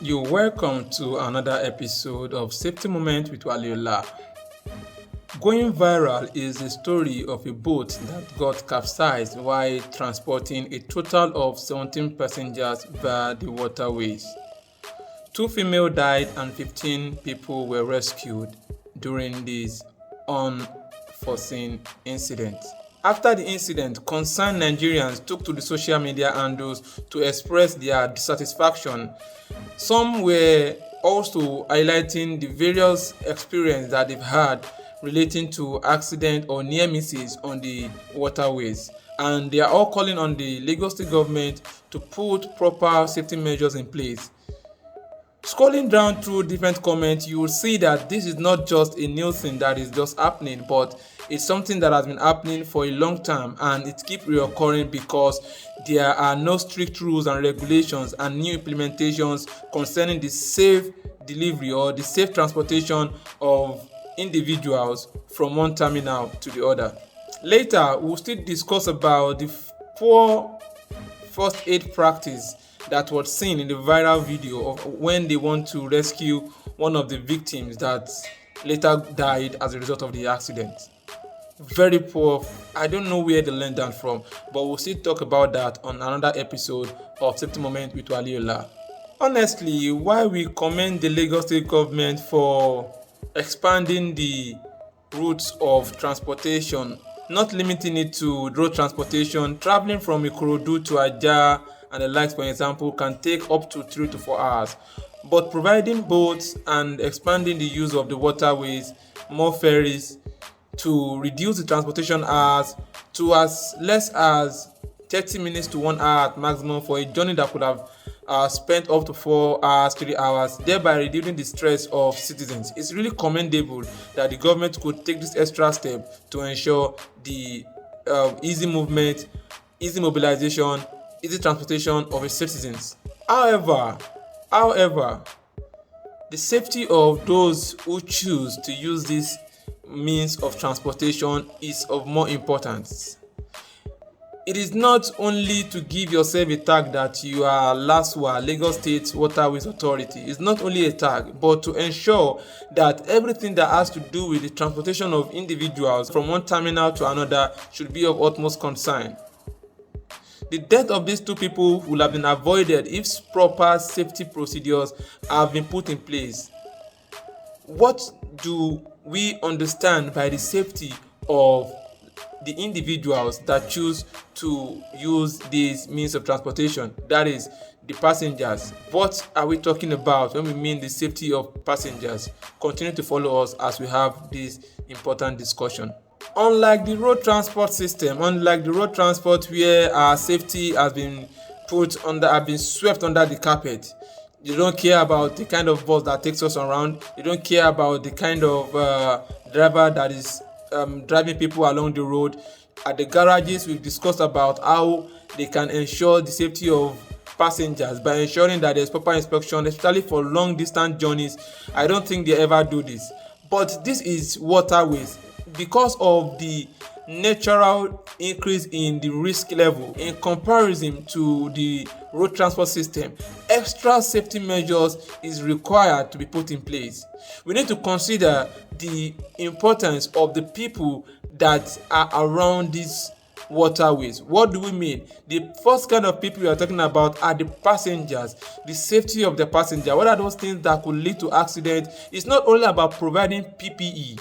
You're welcome to another episode of Safety Moment with Waliola. Going viral is the story of a boat that got capsized while transporting a total of 17 passengers via the waterways. 2 females died and 15 people were rescued during this unforeseen incident. After the incident, concerned Nigerians took to the social media handles to express their dissatisfaction. Some were also highlighting the various experiences that they've had relating to accident or near misses on the waterways, and they are all calling on the Lagos State government to put proper safety measures in place. Scrolling down through different comments, you will see that this is not just a new thing that is just happening, but it's something that has been happening for a long time, and it keeps reoccurring because there are no strict rules and regulations and new implementations concerning the safe delivery or the safe transportation of individuals from one terminal to the other. Later, we'll still discuss about the poor first aid practice that was seen in the viral video of when they want to rescue one of the victims that later died as a result of the accident. Very poor. I don't know where they learned that from, but we'll still talk about that on another episode of Safety Moment with Waliola. Honestly, while we commend the Lagos State government for expanding the routes of transportation, not limiting it to road transportation, traveling from Ikorodu to Ajah and the likes, for example, can take up to 3 to 4 hours. But providing boats and expanding the use of the waterways, more ferries, to reduce the transportation hours to as less as 30 minutes to 1 hour at maximum for a journey that could have spent up to 4 hours, 3 hours, thereby reducing the stress of citizens. It's really commendable that the government could take this extra step to ensure the easy movement, easy mobilization, easy transportation of its citizens. However, the safety of those who choose to use this means of transportation is of more importance. It is not only to give yourself a tag that you are LASWA, Lagos State Waterways Authority. It's not only a tag, but to ensure that everything that has to do with the transportation of individuals from one terminal to another should be of utmost concern. The death of these 2 people would have been avoided if proper safety procedures have been put in place. What do we understand by the safety of the individuals that choose to use these means of transportation? That is, the passengers. What are we talking about when we mean the safety of passengers? Continue to follow us as we have this important discussion. Unlike the road transport system, where our safety has been swept under the carpet, they don't care about the kind of bus that takes us around. They don't care about the kind of driver that is driving people along the road. At the garages, we've discussed about how they can ensure the safety of passengers by ensuring that there's proper inspection, especially for long distance journeys. I don't think they ever do this. But this is waterways. Because of the natural increase in the risk level in comparison to the road transport system, extra safety measures is required to be put in place. We need to consider the importance of the people that are around these waterways. What do we mean? The first kind of people we are talking about are the passengers, the safety of the passenger. What are those things that could lead to accident? It's not only about providing PPE.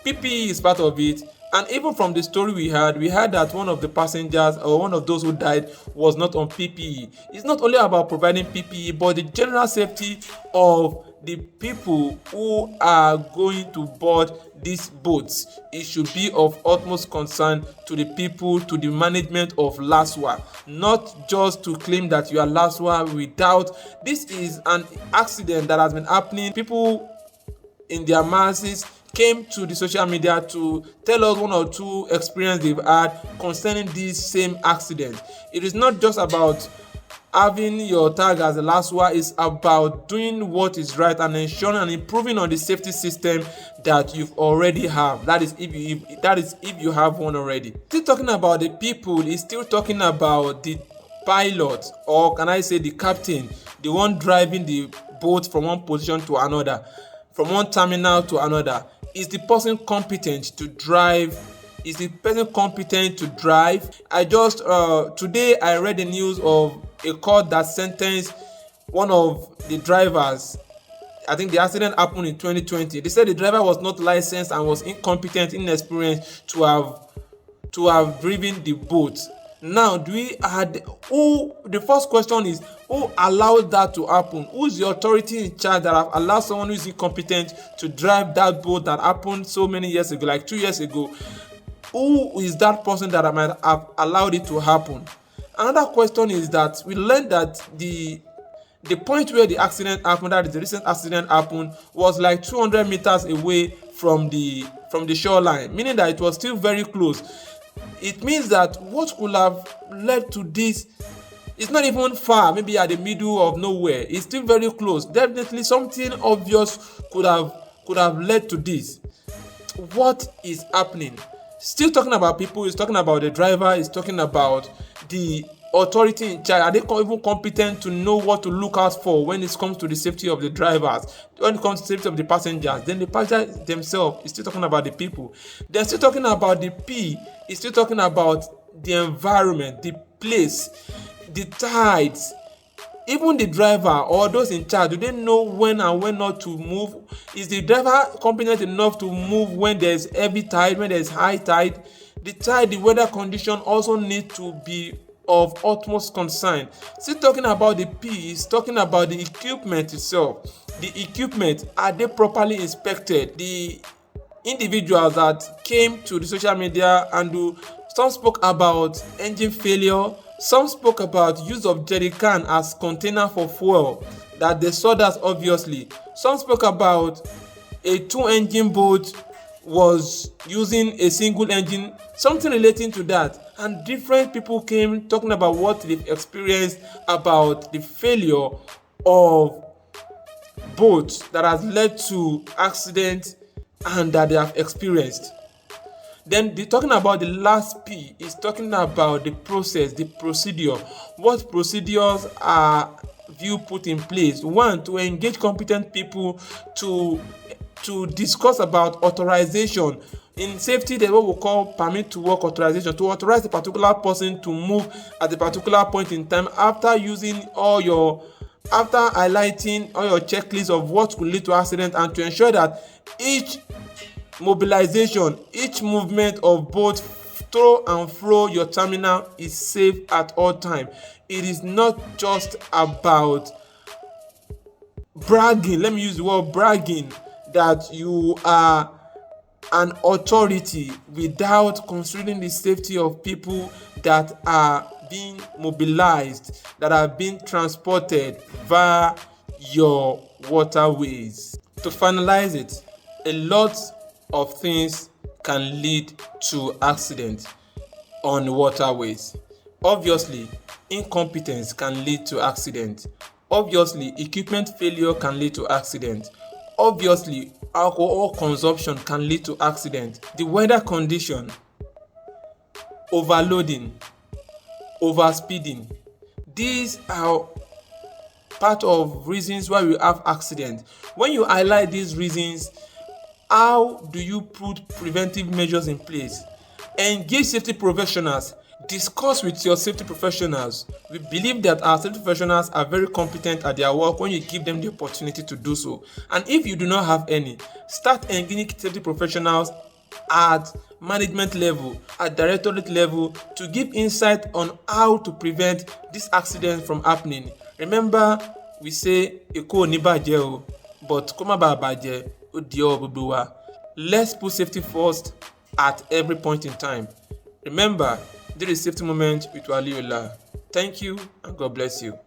PPE is part of it, and even from the story we heard that one of the passengers or one of those who died was not on PPE. It's not only about providing PPE, but the general safety of the people who are going to board these boats. It should be of utmost concern to the people, to the management of LASWA, not just to claim that you are LASWA without. This is an accident that has been happening. People in their masses came to the social media to tell us 1 or 2 experiences they've had concerning this same accident. It is not just about having your tag as a LASWA, is about doing what is right and ensuring and improving on the safety system that you've already have. That is if you have one already. Still talking about the people, is still talking about the pilot, or can I say the captain, the one driving the boat from one position to another, from one terminal to another? Is the person competent to drive? Is the person competent to drive? Today I read the news of a court that sentenced one of the drivers. I think the accident happened in 2020. They said the driver was not licensed and was incompetent, inexperienced to have driven the boat. Now, the first question is, who allowed that to happen? Who is the authority in charge that have allowed someone who is incompetent to drive that boat that happened so many years ago, like 2 years ago? Who is that person that might have allowed it to happen? Another question is that we learned that the point where the accident happened, that is the recent accident happened, was like 200 meters away from the shoreline, meaning that it was still very close. It means that what could have led to this is not even far, maybe at the middle of nowhere. It's still very close. Definitely something obvious could have led to this. What is happening? Still talking about people, he's talking about the driver, he's talking about the authority in charge. Are they even competent to know what to look out for when it comes to the safety of the drivers, when it comes to the safety of the passengers? Then the passengers themselves is still talking about the people. They're still talking about the P. It's still talking about the environment, the place, the tides. Even the driver or those in charge, do they know when and when not to move? Is the driver competent enough to move when there's heavy tide, when there's high tide? The weather condition also need to be of utmost concern. Still talking about the P, is talking about the equipment itself. The equipment, are they properly inspected? The individuals that came to the social media and some spoke about engine failure, some spoke about use of jerrycan as container for fuel, that they saw that obviously. Some spoke about a 2-engine boat was using a single engine, something relating to that. And different people came talking about what they've experienced about the failure of boats that has led to accidents and that they have experienced. Then talking about the last P is talking about the process, the procedure. What procedures are you put in place? One, to engage competent people to discuss about authorization. In safety, there's what we call permit to work authorization, to authorize a particular person to move at a particular point in time after highlighting all your checklist of what could lead to accident, and to ensure that each mobilization, each movement of both to and fro your terminal is safe at all time. It is not just about bragging, let me use the word bragging, that you are an authority without considering the safety of people that are being mobilized, that are being transported via your waterways. To finalize it, a lot of things can lead to accidents on waterways. Obviously, incompetence can lead to accidents. Obviously, equipment failure can lead to accidents. Obviously, alcohol consumption can lead to accidents. The weather condition, overloading, overspeeding, these are part of reasons why we have accidents. When you highlight these reasons, how do you put preventive measures in place? Engage safety professionals. Discuss with your safety professionals. We believe that our safety professionals are very competent at their work when you give them the opportunity to do so. And if you do not have any, start engaging safety professionals at management level, at directorate level, to give insight on how to prevent this accident from happening. Remember, we say Eko ni baje o, but kó má bàa bàjẹ́, ó di ọwọ́ gbogbo wa. Let's put safety first at every point in time. Remember, this is Safety Moment with Waliola. Thank you and God bless you.